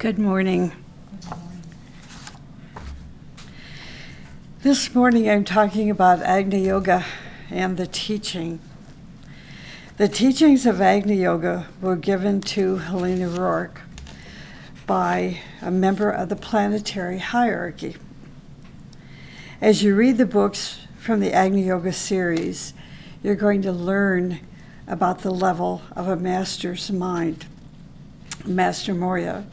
Good morning. This morning I'm talking about Agni Yoga and the teaching. The teachings of Agni Yoga were given to Helena Rourke by a member of the planetary hierarchy. As you read the books from the Agni Yoga series, you're going to learn about the level of a master's mind, Master Morya,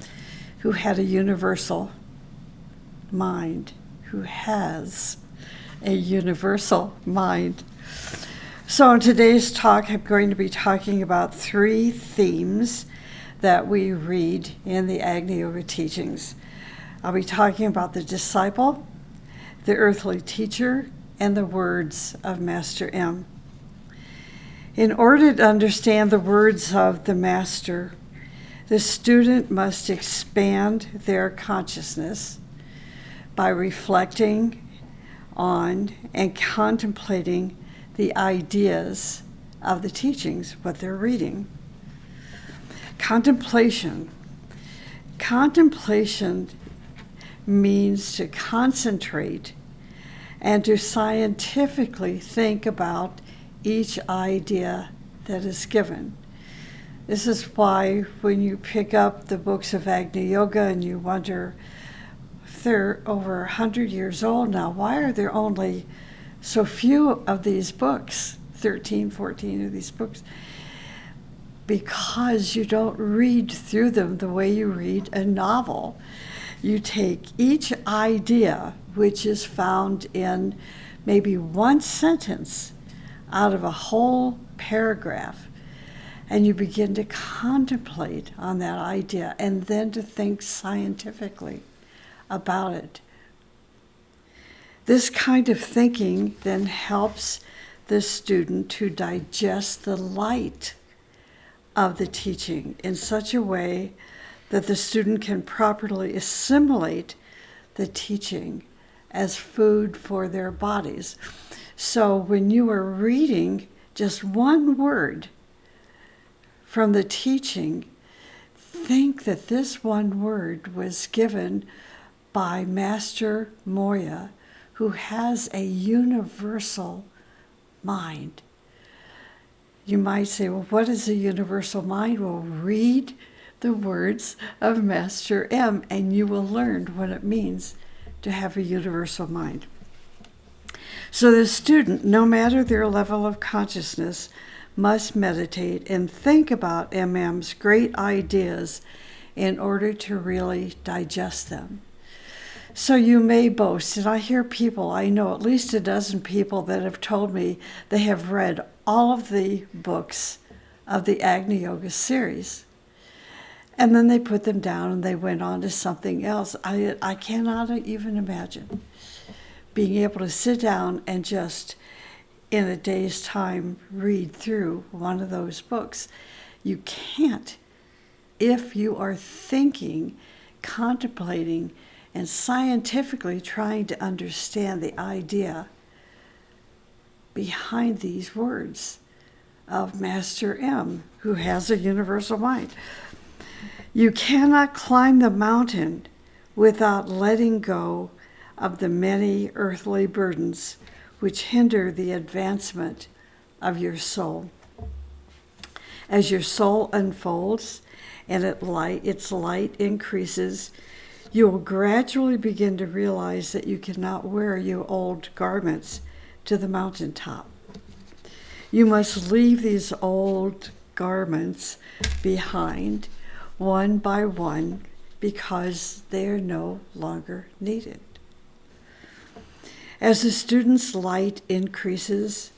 who had a universal mind, who has a universal mind. So in today's talk, I'm going to be talking about three themes that we read in the Agni Yoga teachings. I'll be talking about the disciple, the earthly teacher, and the words of Master M. In order to understand the words of the Master, the student must expand their consciousness by reflecting on and contemplating the ideas of the teachings, what they're reading. Contemplation. Contemplation means to concentrate and to scientifically think about each idea that is given. This is why when you pick up the books of Agni Yoga and you wonder if they're over 100 years old now, why are there only so few of these books, 13, 14 of these books? Because you don't read through them the way you read a novel. You take each idea, which is found in maybe one sentence out of a whole paragraph, and you begin to contemplate on that idea and then to think scientifically about it. This kind of thinking then helps the student to digest the light of the teaching in such a way that the student can properly assimilate the teaching as food for their bodies. So when you are reading just one word from the teaching, think that this one word was given by Master Morya, who has a universal mind. You might say, well, what is a universal mind? Well, read the words of Master M, and you will learn what it means to have a universal mind. So the student, no matter their level of consciousness, must meditate and think about MM's great ideas in order to really digest them. So you may boast, and I hear people, I know at least a dozen people that have told me they have read all of the books of the Agni Yoga series. And then they put them down and they went on to something else. I cannot even imagine being able to sit down and just in a day's time read through one of those books. You can't if you are thinking, contemplating, and scientifically trying to understand the idea behind these words of Master M, who has a universal mind. You cannot climb the mountain without letting go of the many earthly burdens which hinder the advancement of your soul. As your soul unfolds and its light increases, you will gradually begin to realize that you cannot wear your old garments to the mountaintop. You must leave these old garments behind one by one because they are no longer needed. As the student's light increases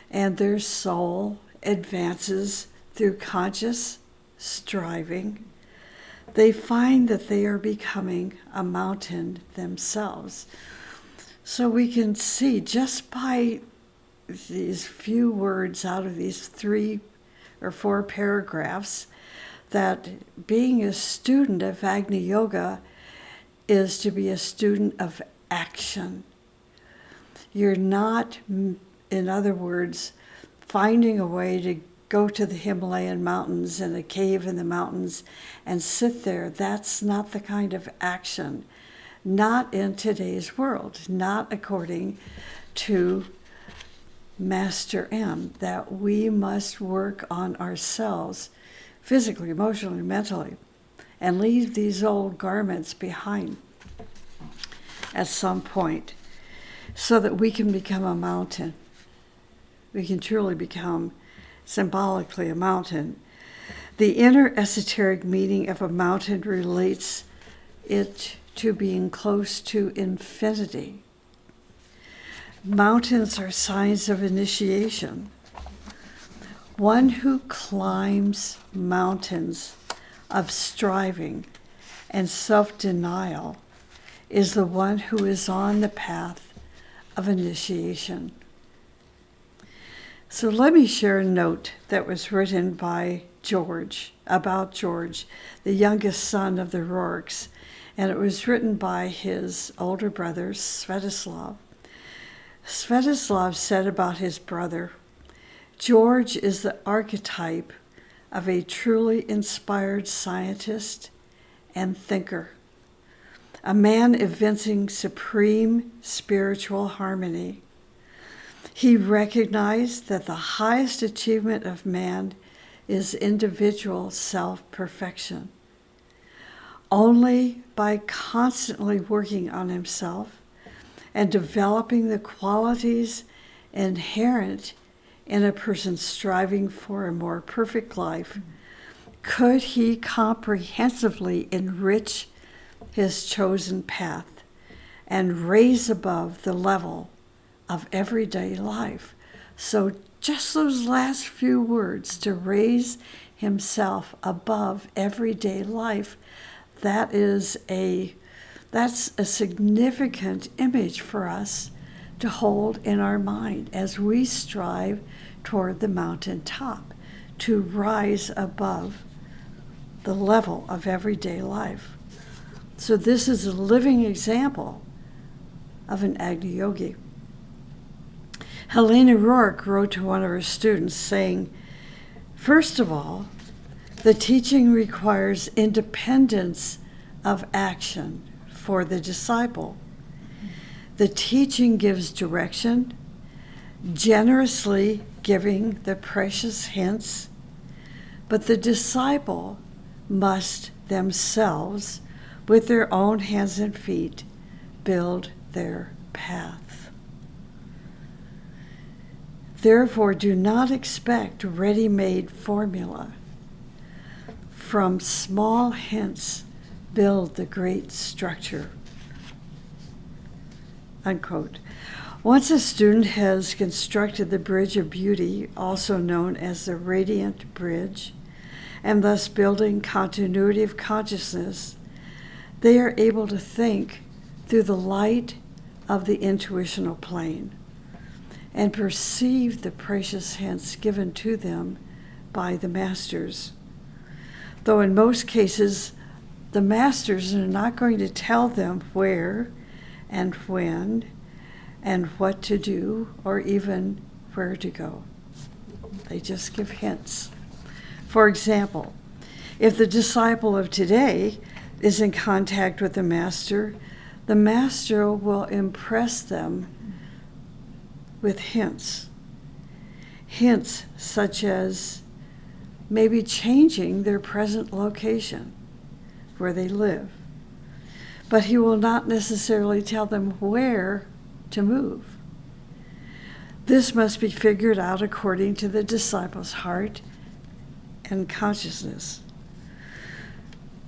and their soul advances through conscious striving, they find that they are becoming a mountain themselves. So we can see just by these few words out of these 3 or 4 paragraphs that being a student of Agni Yoga is to be a student of action. You're not, in other words, finding a way to go to the Himalayan mountains and a cave in the mountains and sit there. That's not the kind of action, not in today's world, not according to Master M, that we must work on ourselves physically, emotionally, mentally, and leave these old garments behind at some point so that we can become a mountain. We can truly become symbolically a mountain. The inner esoteric meaning of a mountain relates it to being close to infinity. Mountains are signs of initiation. One who climbs mountains of striving and self-denial is the one who is on the path of initiation. So let me share a note that was written by George, about George, the youngest son of the Rorks, and it was written by his older brother, Svetoslav. Svetoslav said about his brother, "George is the archetype of a truly inspired scientist and thinker, a man evincing supreme spiritual harmony. He recognized that the highest achievement of man is individual self-perfection. Only by constantly working on himself and developing the qualities inherent in a person striving for a more perfect life could he comprehensively enrich his chosen path and raise above the level of everyday life." So just those last few words, to raise himself above everyday life, that's a significant image for us to hold in our mind as we strive toward the mountaintop, to rise above the level of everyday life. So this is a living example of an Agni yogi. Helena Rourke wrote to one of her students saying, "First of all, the teaching requires independence of action for the disciple. The teaching gives direction, generously giving the precious hints, but the disciple must themselves, with their own hands and feet, build their path. Therefore, do not expect ready-made formula. From small hints, build the great structure." Unquote. Once a student has constructed the bridge of beauty, also known as the radiant bridge, and thus building continuity of consciousness, they are able to think through the light of the intuitional plane and perceive the precious hints given to them by the masters. Though in most cases, the masters are not going to tell them where and when and what to do or even where to go. They just give hints. For example, if the disciple of today is in contact with the master will impress them with hints. Hints such as maybe changing their present location where they live. But he will not necessarily tell them where to move. This must be figured out according to the disciple's heart and consciousness.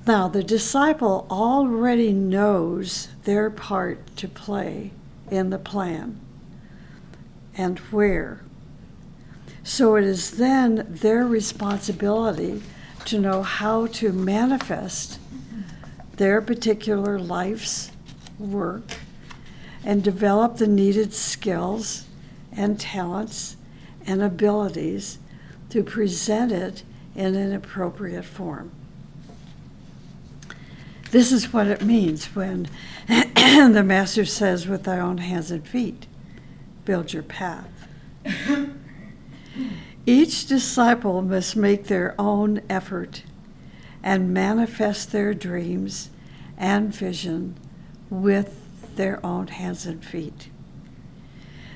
Now, the disciple already knows their part to play in the plan and where. So it is then their responsibility to know how to manifest their particular life's work and develop the needed skills and talents and abilities to present it in an appropriate form. This is what it means when the master says, with thy own hands and feet, build your path. Each disciple must make their own effort and manifest their dreams and vision with their own hands and feet.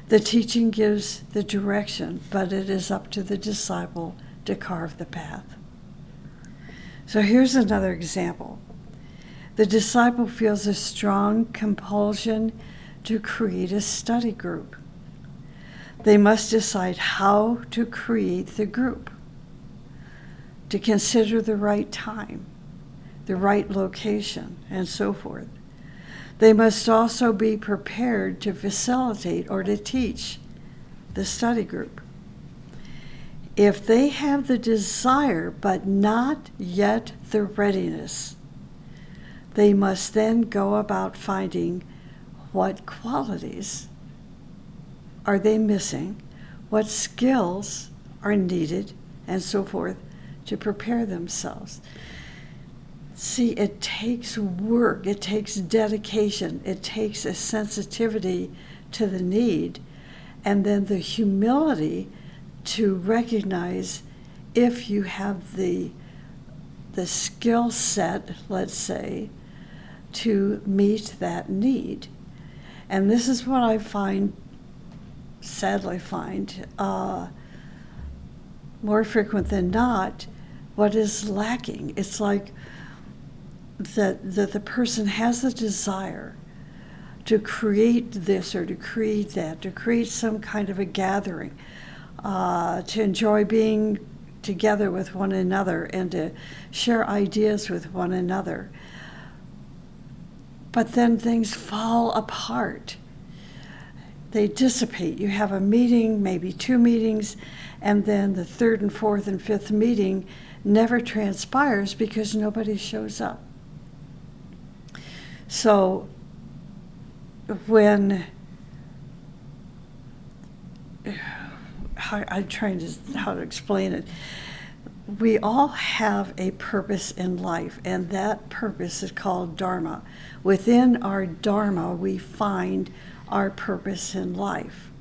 The teaching gives the direction, but it is up to the disciple to carve the path. So here's another example. The disciple feels a strong compulsion to create a study group. They must decide how to create the group, to consider the right time, the right location, and so forth. They must also be prepared to facilitate or to teach the study group. If they have the desire but not yet the readiness, they must then go about finding what qualities are they missing, what skills are needed, and so forth to prepare themselves. See, it takes work, it takes dedication, it takes a sensitivity to the need, and then the humility to recognize if you have the skill set, let's say, to meet that need. And this is what I sadly find more frequent than not, what is lacking. It's like that the person has the desire to create this or to create that, to create some kind of a gathering, to enjoy being together with one another and to share ideas with one another. But then things fall apart. They dissipate. You have a meeting, maybe 2 meetings, and then the 3rd and 4th and 5th meeting never transpires because nobody shows up. So when I'm trying how to explain it, we all have a purpose in life, and that purpose is called Dharma. Within our Dharma, we find our purpose in life.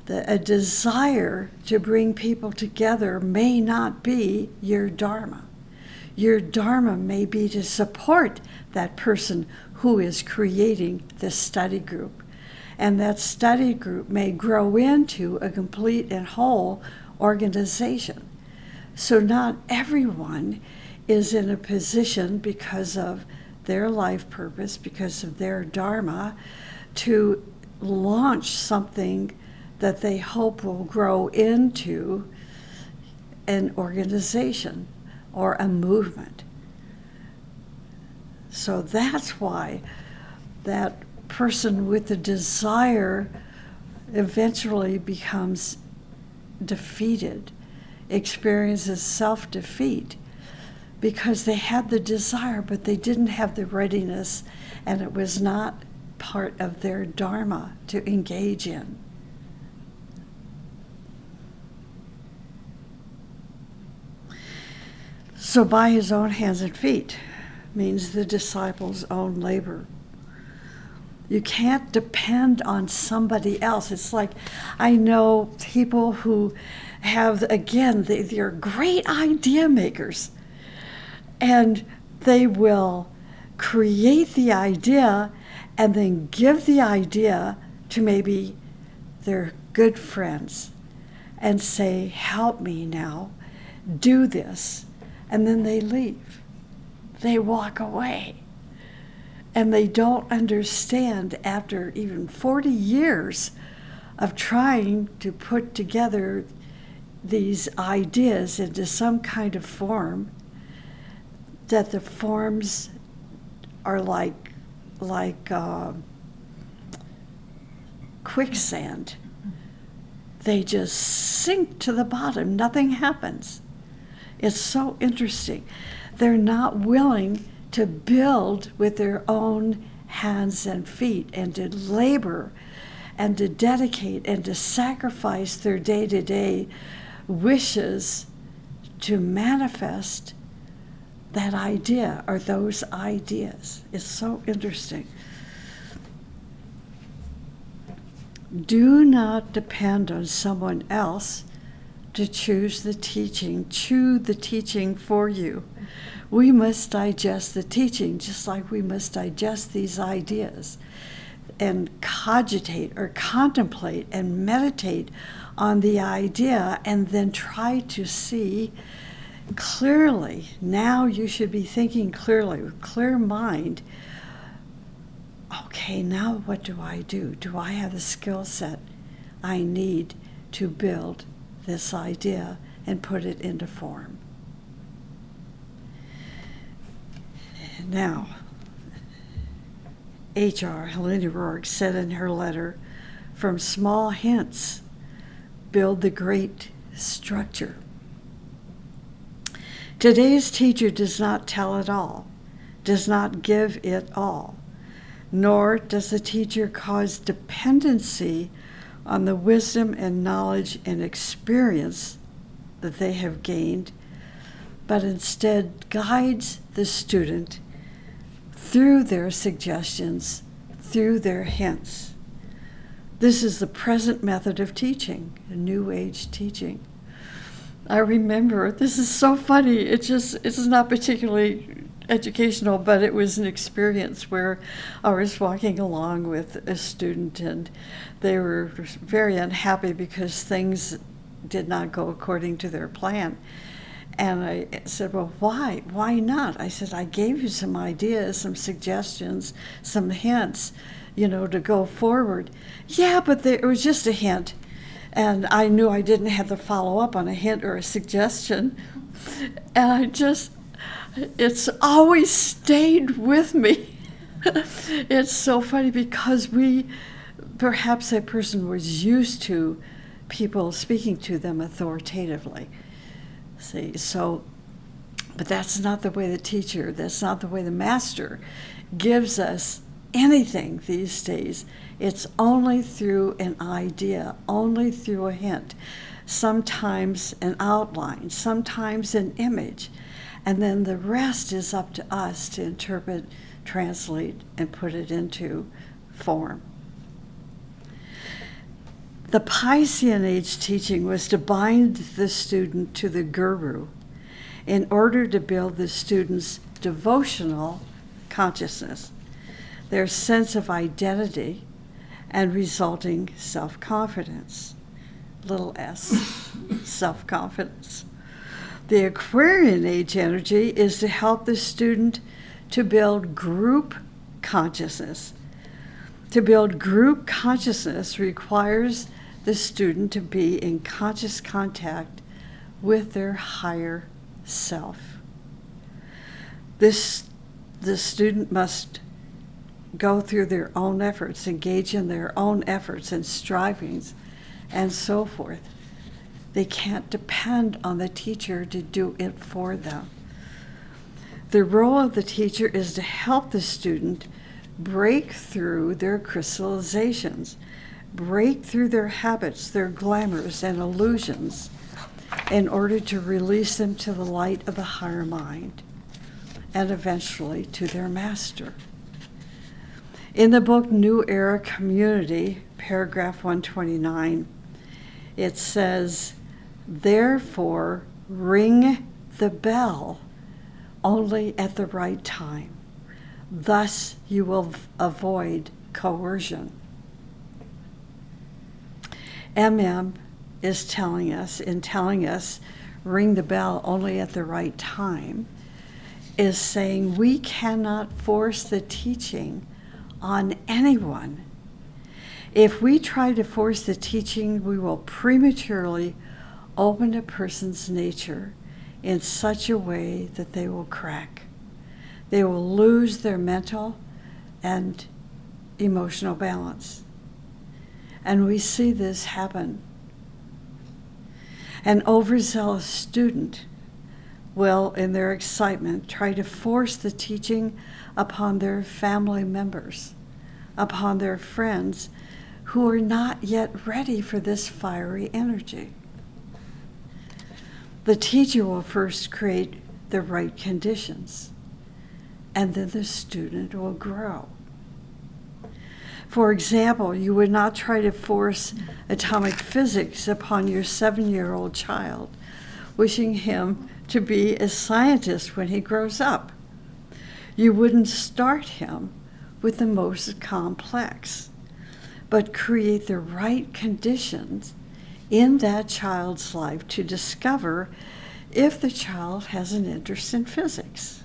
A desire to bring people together may not be your Dharma. Your Dharma may be to support that person who is creating the study group. And that study group may grow into a complete and whole organization. So not everyone is in a position because of their life purpose, because of their Dharma, to launch something that they hope will grow into an organization or a movement. So that's why that person with the desire eventually becomes defeated, experiences self-defeat, because they had the desire, but they didn't have the readiness, and it was not part of their Dharma to engage in. So by his own hands and feet means the disciple's own labor. You can't depend on somebody else. It's like, I know people who have, again, they're great idea makers. And they will create the idea and then give the idea to maybe their good friends and say, help me now, do this. And then they leave. They walk away. And they don't understand, after even 40 years of trying to put together these ideas into some kind of form, that the forms are like quicksand. They just sink to the bottom. Nothing happens. It's so interesting. They're not willing to build with their own hands and feet and to labor and to dedicate and to sacrifice their day-to-day wishes to manifest that idea or those ideas. It's so interesting. Do not depend on someone else to choose the teaching, chew the teaching for you. We must digest the teaching just like we must digest these ideas and cogitate or contemplate and meditate on the idea and then try to see clearly. Now you should be thinking clearly, with clear mind. Okay, now what do I do? Do I have the skill set I need to build this idea and put it into form? Now, H.R. Helena Rourke said in her letter, "From small hints, build the great structure." Today's teacher does not tell it all, does not give it all, nor does the teacher cause dependency on the wisdom and knowledge and experience that they have gained, but instead guides the student through their suggestions, through their hints. This is the present method of teaching, a New Age teaching. I remember, this is so funny, it's not particularly educational, but it was an experience where I was walking along with a student and they were very unhappy because things did not go according to their plan. And I said, well, why? Why not? I said, I gave you some ideas, some suggestions, some hints, to go forward. Yeah, but it was just a hint. And I knew I didn't have to follow up on a hint or a suggestion. And it's always stayed with me. It's so funny because perhaps that person was used to people speaking to them authoritatively. See, but that's not the way the teacher, that's not the way the master gives us anything these days. It's only through an idea, only through a hint, sometimes an outline, sometimes an image, and then the rest is up to us to interpret, translate, and put it into form. The Piscean Age teaching was to bind the student to the guru in order to build the student's devotional consciousness, their sense of identity, and resulting self-confidence. Little s, self-confidence. The Aquarian Age energy is to help the student to build group consciousness. To build group consciousness requires the student to be in conscious contact with their higher self. The student must go through their own efforts, engage in their own efforts and strivings, and so forth. They can't depend on the teacher to do it for them. The role of the teacher is to help the student break through their crystallizations, break through their habits, their glamours and illusions, in order to release them to the light of the higher mind, and eventually to their master. In the book New Era Community, paragraph 129, it says, "Therefore, ring the bell only at the right time. Thus you will avoid coercion." is telling us, ring the bell only at the right time, is saying we cannot force the teaching on anyone. If we try to force the teaching, we will prematurely open a person's nature in such a way that they will crack. They will lose their mental and emotional balance. And we see this happen. An overzealous student will, in their excitement, try to force the teaching upon their family members, upon their friends who are not yet ready for this fiery energy. The teacher will first create the right conditions, and then the student will grow. For example, you would not try to force atomic physics upon your 7-year-old child, wishing him to be a scientist when he grows up. You wouldn't start him with the most complex, but create the right conditions in that child's life to discover if the child has an interest in physics.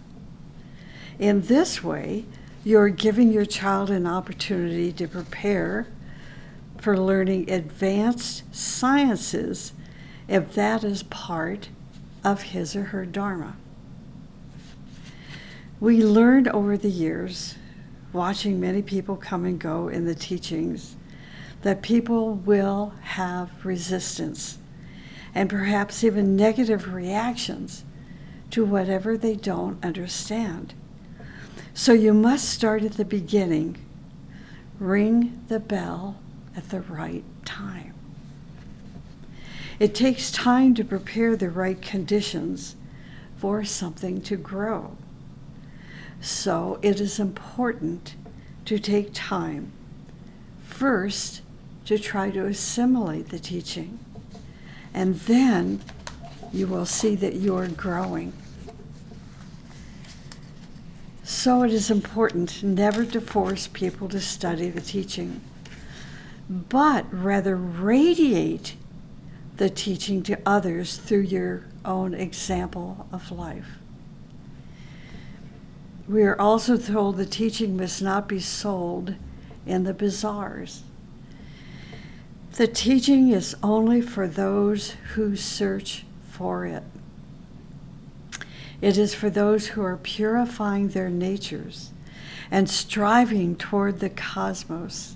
In this way, you're giving your child an opportunity to prepare for learning advanced sciences if that is part of his or her dharma. We learned over the years, watching many people come and go in the teachings, that people will have resistance and perhaps even negative reactions to whatever they don't understand. So you must start at the beginning, ring the bell at the right time. It takes time to prepare the right conditions for something to grow. So it is important to take time first to try to assimilate the teaching, and then you will see that you are growing. So it is important never to force people to study the teaching, but rather radiate the teaching to others through your own example of life. We are also told the teaching must not be sold in the bazaars. The teaching is only for those who search for it. It is for those who are purifying their natures and striving toward the cosmos.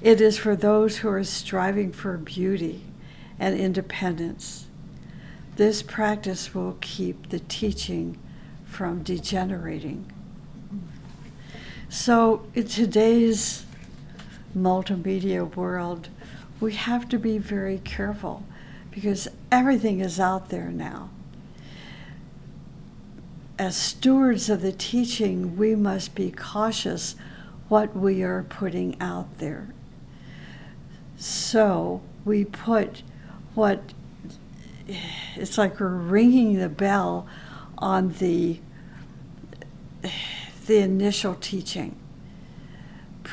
It is for those who are striving for beauty and independence. This practice will keep the teaching from degenerating. So in today's multimedia world, we have to be very careful because everything is out there now. As stewards of the teaching, we must be cautious what we are putting out there. So we put it's like we're ringing the bell on the initial teaching,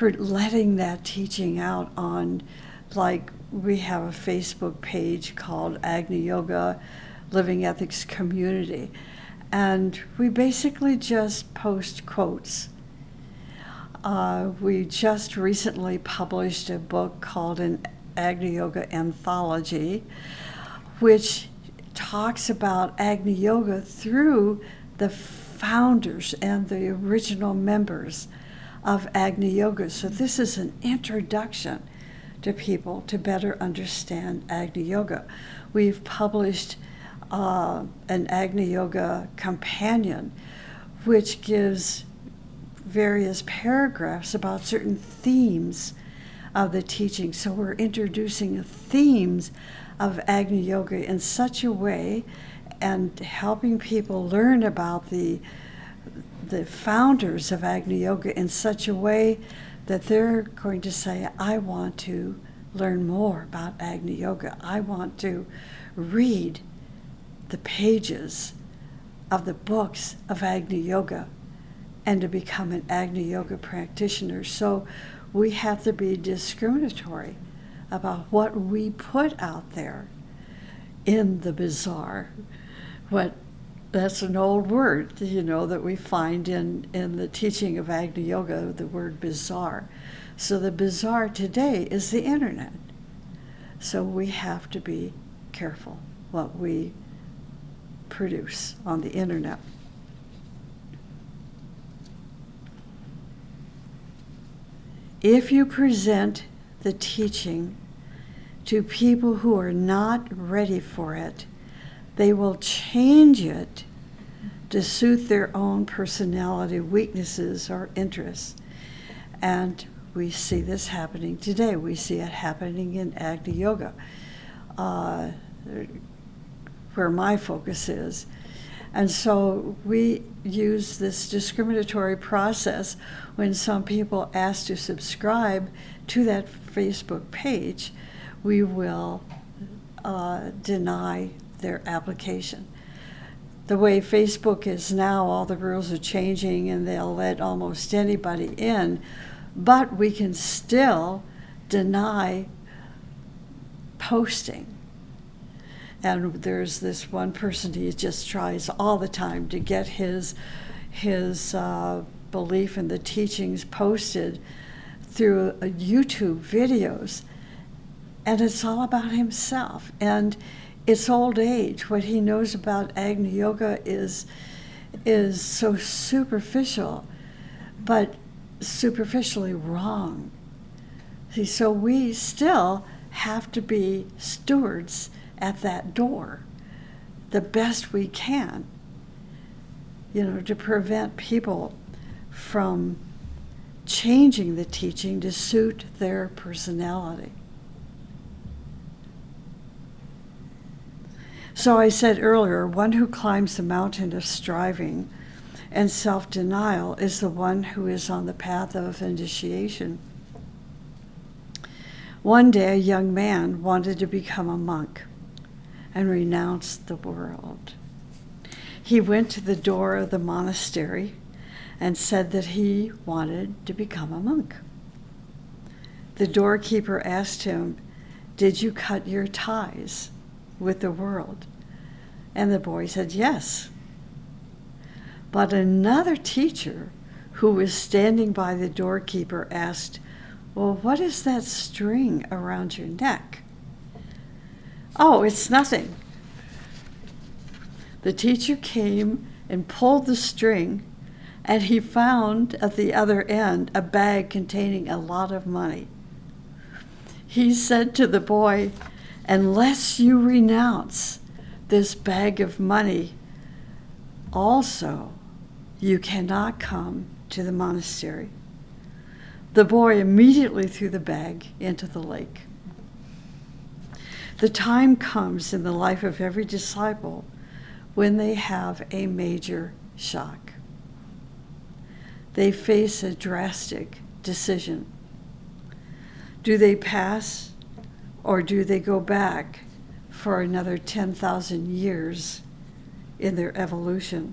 letting that teaching out on, like we have a Facebook page called Agni Yoga Living Ethics Community, and we basically just post quotes. We just recently published a book called an Agni Yoga Anthology, which talks about Agni Yoga through the founders and the original members of Agni Yoga. So this is an introduction to people to better understand Agni Yoga. We've published an Agni Yoga companion, which gives various paragraphs about certain themes of the teaching. So we're introducing themes of Agni Yoga in such a way and helping people learn about the founders of Agni Yoga in such a way that they're going to say, I want to learn more about Agni Yoga. I want to read the pages of the books of Agni Yoga and to become an Agni Yoga practitioner. So we have to be discriminatory about what we put out there in the bazaar. That's an old word, that we find in the teaching of Agni Yoga, the word bazaar. So the bazaar today is the internet. So we have to be careful what we produce on the internet. If you present the teaching to people who are not ready for it, they will change it to suit their own personality, weaknesses, or interests. And we see this happening today. We see it happening in Agni Yoga, where my focus is. And so we use this discriminatory process when some people ask to subscribe to that Facebook page, we will deny their application. The way Facebook is now, all the rules are changing and they'll let almost anybody in, but we can still deny posting. And there's this one person, he just tries all the time to get his belief in the teachings posted through YouTube videos. And it's all about himself. And it's old age. What he knows about Agni Yoga is so superficial, but superficially wrong. See, so we still have to be stewards at that door the best we can, to prevent people from changing the teaching to suit their personality. So I said earlier, one who climbs the mountain of striving and self-denial is the one who is on the path of initiation. One day, a young man wanted to become a monk and renounce the world. He went to the door of the monastery and said that he wanted to become a monk. The doorkeeper asked him, "Did you cut your ties with the world?" And the boy said, "Yes." But another teacher who was standing by the doorkeeper asked, "Well, what is that string around your neck?" "Oh, it's nothing." The teacher came and pulled the string, and he found at the other end a bag containing a lot of money. He said to the boy, "Unless you renounce this bag of money, also you cannot come to the monastery." The boy immediately threw the bag into the lake. The time comes in the life of every disciple when they have a major shock. They face a drastic decision. Do they pass, or do they go back for another 10,000 years in their evolution?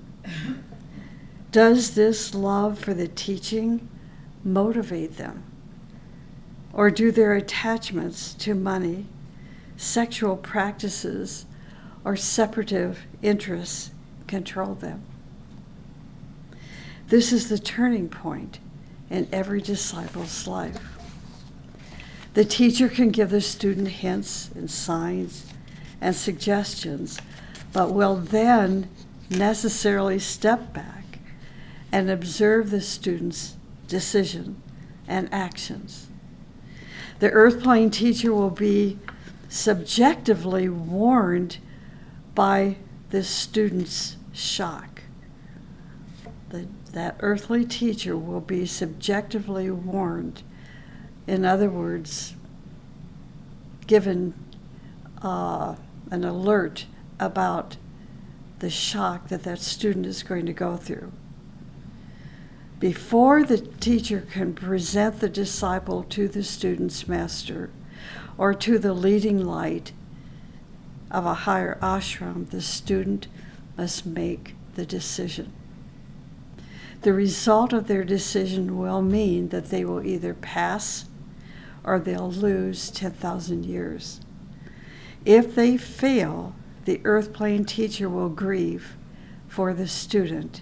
Does this love for the teaching motivate them? Or do their attachments to money, sexual practices, or separative interests control them? This is the turning point in every disciple's life. The teacher can give the student hints and signs and suggestions, but will then necessarily step back and observe the student's decision and actions. The earth plane teacher will be subjectively warned by the student's shock. That earthly teacher will be subjectively warned. In other words, given an alert about the shock that student is going to go through. Before the teacher can present the disciple to the student's master or to the leading light of a higher ashram, the student must make the decision. The result of their decision will mean that they will either pass or they'll lose 10,000 years. If they fail, the earth plane teacher will grieve for the student,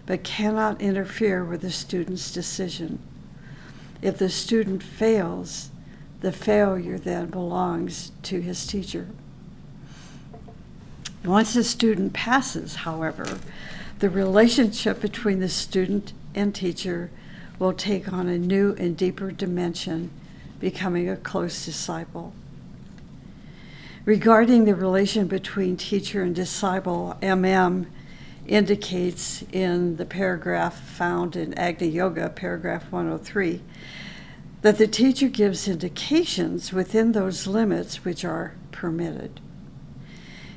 but cannot interfere with the student's decision. If the student fails, the failure then belongs to his teacher. Once the student passes, however, the relationship between the student and teacher will take on a new and deeper dimension, becoming a close disciple. Regarding the relation between teacher and disciple, MM indicates in the paragraph found in Agni Yoga, paragraph 103, that the teacher gives indications within those limits which are permitted.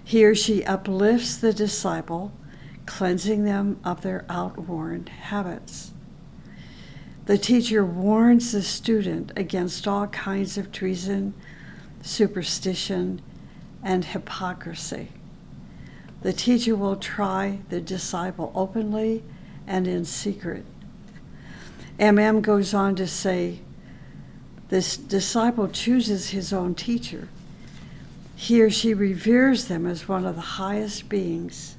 He or she uplifts the disciple, cleansing them of their outworn habits. The teacher warns the student against all kinds of treason, superstition, and hypocrisy. The teacher will try the disciple openly and in secret. MM goes on to say, this disciple chooses his own teacher. He or she reveres them as one of the highest beings.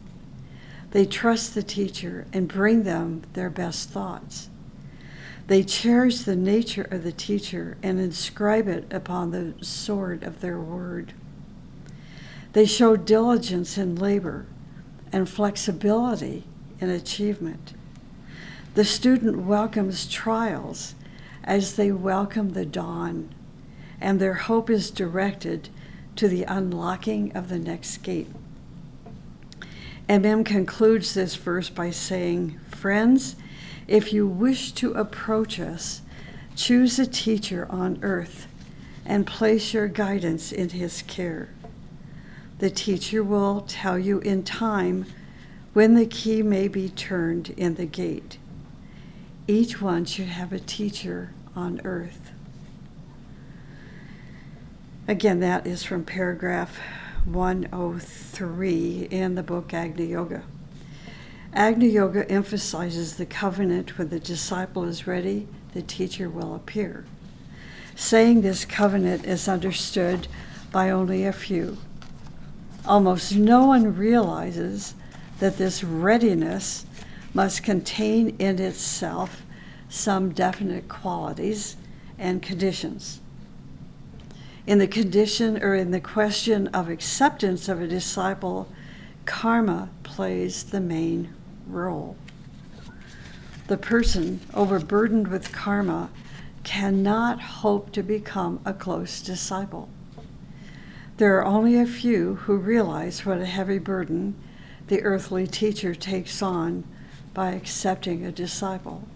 They trust the teacher and bring them their best thoughts. They cherish the nature of the teacher and inscribe it upon the sword of their word. They show diligence in labor and flexibility in achievement. The student welcomes trials as they welcome the dawn, and their hope is directed to the unlocking of the next gate. MM concludes this verse by saying, "Friends, if you wish to approach us, choose a teacher on earth and place your guidance in his care. The teacher will tell you in time when the key may be turned in the gate. Each one should have a teacher on earth." Again, that is from paragraph 103 in the book Agni Yoga. Agni Yoga emphasizes the covenant. When the disciple is ready, the teacher will appear. Saying this covenant is understood by only a few. Almost no one realizes that this readiness must contain in itself some definite qualities and conditions. In the question of acceptance of a disciple, karma plays the main role. The person overburdened with karma cannot hope to become a close disciple. There are only a few who realize what a heavy burden the earthly teacher takes on by accepting a disciple.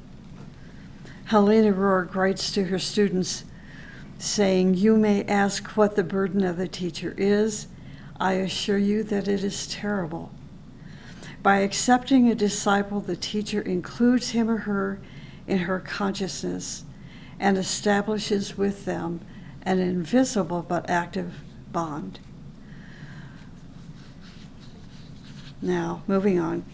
Helena Rourke writes to her students, saying, "You may ask what the burden of the teacher is. I assure you that it is terrible. By accepting a disciple, the teacher includes him or her in her consciousness and establishes with them an invisible but active bond." Now, moving on.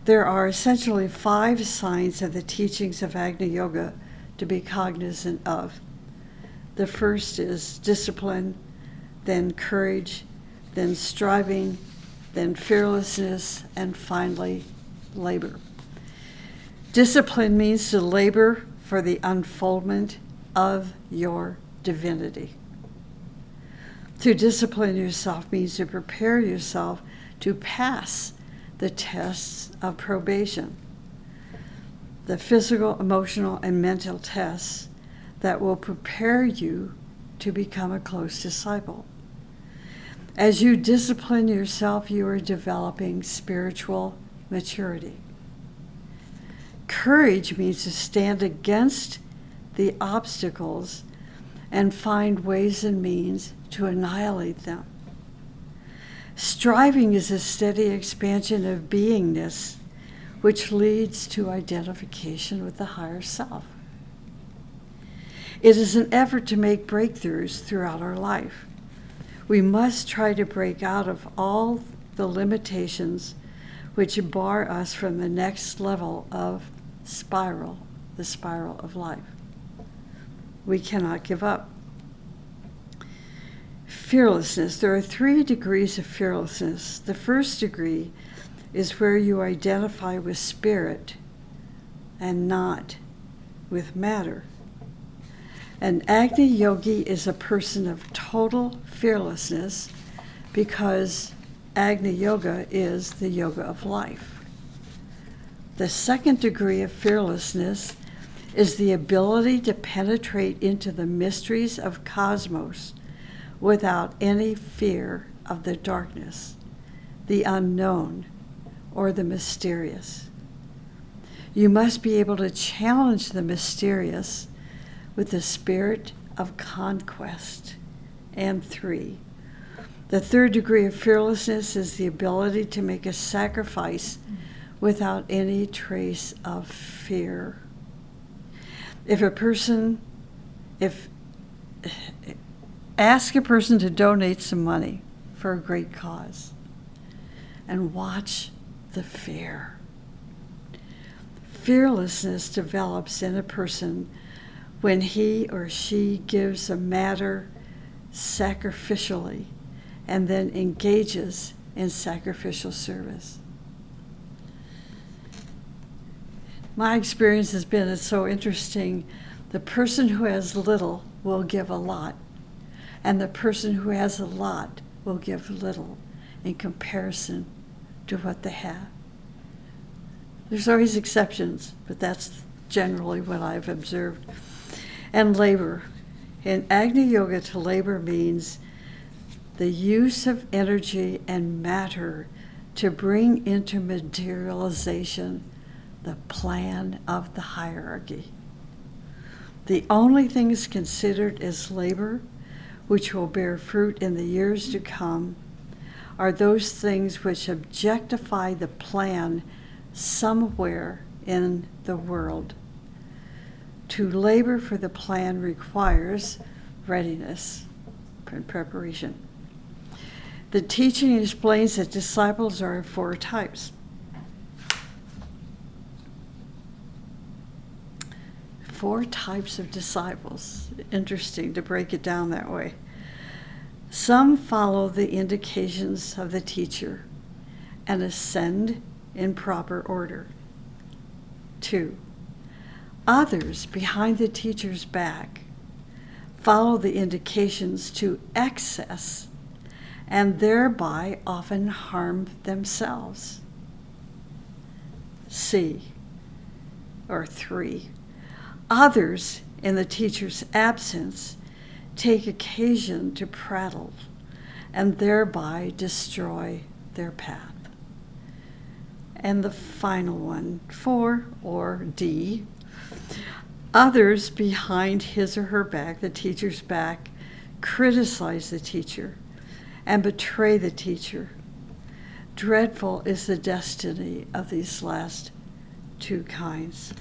There are essentially 5 signs of the teachings of Agni Yoga to be cognizant of. The first is discipline, then courage, then striving, then fearlessness, and finally labor. Discipline means to labor for the unfoldment of your divinity. To discipline yourself means to prepare yourself to pass the tests of probation, the physical, emotional, and mental tests that will prepare you to become a close disciple. As you discipline yourself, you are developing spiritual maturity. Courage means to stand against the obstacles and find ways and means to annihilate them. Striving is a steady expansion of beingness, which leads to identification with the higher self. It is an effort to make breakthroughs throughout our life. We must try to break out of all the limitations which bar us from the next level of the spiral of life. We cannot give up. Fearlessness. There are 3 degrees of fearlessness. The first degree is where you identify with spirit and not with matter. An Agni Yogi is a person of total fearlessness because Agni Yoga is the yoga of life. The second degree of fearlessness is the ability to penetrate into the mysteries of cosmos without any fear of the darkness, the unknown, or the mysterious. You must be able to challenge the mysterious with the spirit of conquest. And 3, The third degree of fearlessness is the ability to make a sacrifice without any trace of fear. Ask a person to donate some money for a great cause and watch the fear. Fearlessness develops in a person when he or she gives a matter sacrificially and then engages in sacrificial service. My experience has been, it's so interesting, the person who has little will give a lot, and the person who has a lot will give little in comparison to what they have. There's always exceptions, but that's generally what I've observed. And labor. In Agni Yoga, to labor means the use of energy and matter to bring into materialization the plan of the hierarchy. The only things considered as labor, which will bear fruit in the years to come, are those things which objectify the plan somewhere in the world. To labor for the plan requires readiness and preparation. The teaching explains that disciples are of 4 types. 4 types of disciples. Interesting to break it down that way. Some follow the indications of the teacher and ascend in proper order. 2. Others, behind the teacher's back, follow the indications to excess and thereby often harm themselves. 3. Others, in the teacher's absence, take occasion to prattle and thereby destroy their path. And the final one, 4, or D, others behind his or her back, the teacher's back, criticize the teacher and betray the teacher. Dreadful is the destiny of these last 2 kinds.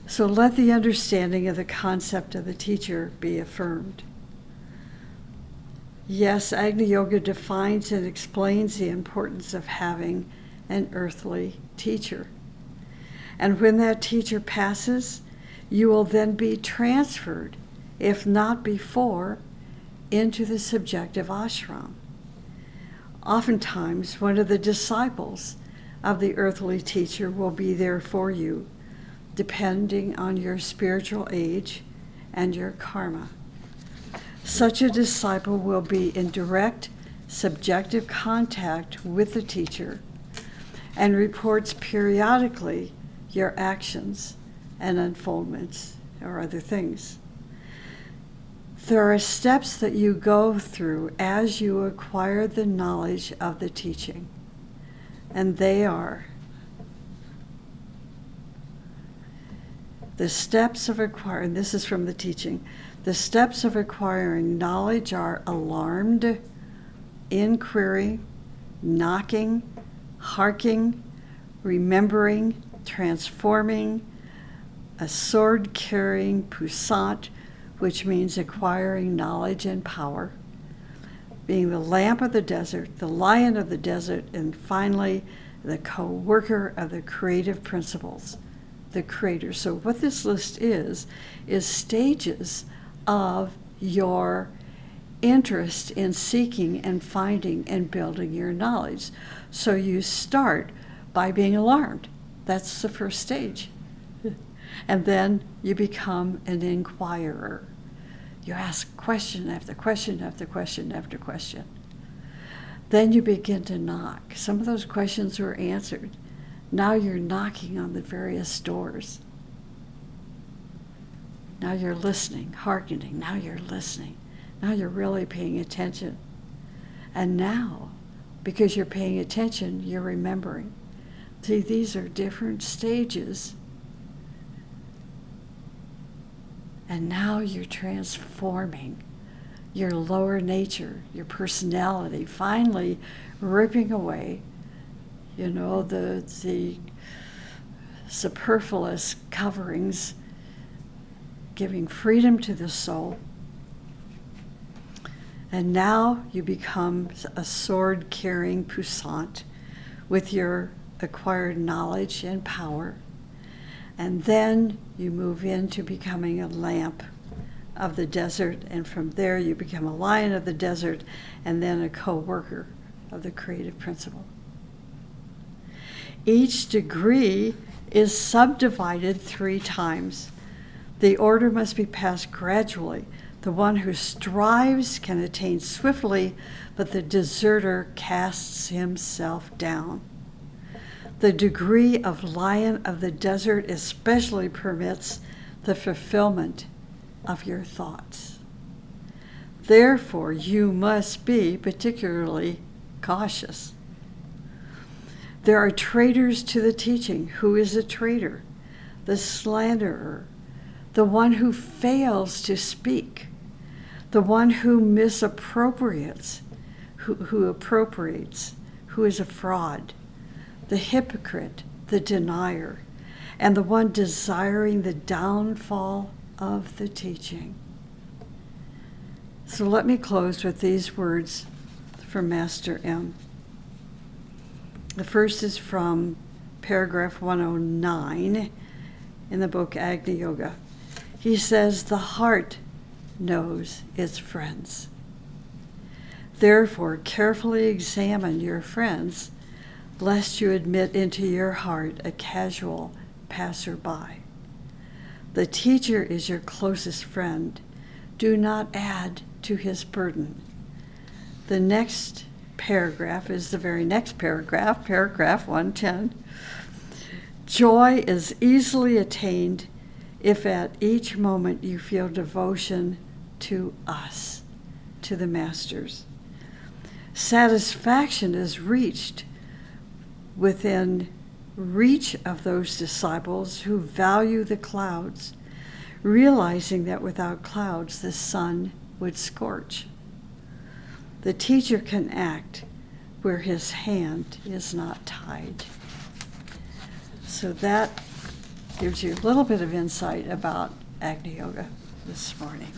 So let the understanding of the concept of the teacher be affirmed. Yes, Agni Yoga defines and explains the importance of having an earthly teacher. And when that teacher passes, you will then be transferred, if not before, into the subjective ashram. Oftentimes, one of the disciples of the earthly teacher will be there for you, depending on your spiritual age and your karma. Such a disciple will be in direct subjective contact with the teacher and reports periodically your actions and unfoldments or other things. There are steps that you go through as you acquire the knowledge of the teaching, and they are the steps of acquiring, this is from the teaching, the steps of acquiring knowledge are alarmed, inquiry, knocking, harking, remembering, transforming, a sword-carrying pusat, which means acquiring knowledge and power, being the lamp of the desert, the lion of the desert, and finally, the co-worker of the creative principles, the creator. So what this list is stages of your interest in seeking and finding and building your knowledge. So you start by being alarmed. That's the first stage. And then you become an inquirer. You ask question after question after question after question. Then you begin to knock. Some of those questions were answered. Now you're knocking on the various doors. Now you're listening, hearkening. Now you're listening. Now you're really paying attention. And now, because you're paying attention, you're remembering. See, these are different stages. And now you're transforming. your lower nature, your personality, finally ripping away, the superfluous coverings, giving freedom to the soul. And now you become a sword-carrying puissant with your acquired knowledge and power. And then you move into becoming a lamp of the desert, and from there you become a lion of the desert, and then a co-worker of the creative principle. Each degree is subdivided 3 times. The order must be passed gradually. The one who strives can attain swiftly, but the deserter casts himself down. The degree of lion of the desert especially permits the fulfillment of your thoughts. Therefore, you must be particularly cautious. There are traitors to the teaching. Who is a traitor? The slanderer, the one who fails to speak, the one who misappropriates, who appropriates, who is a fraud, the hypocrite, the denier, and the one desiring the downfall of the teaching. So let me close with these words from Master M. The first is from paragraph 109 in the book Agni Yoga. He says, the heart knows its friends. Therefore, carefully examine your friends, lest you admit into your heart a casual passerby. The teacher is your closest friend. Do not add to his burden. The next paragraph is the very next paragraph, paragraph 110. Joy is easily attained if at each moment you feel devotion to us, to the masters. Satisfaction is reached within reach of those disciples who value the clouds, realizing that without clouds the sun would scorch. The teacher can act where his hand is not tied. So that gives you a little bit of insight about Agni Yoga this morning.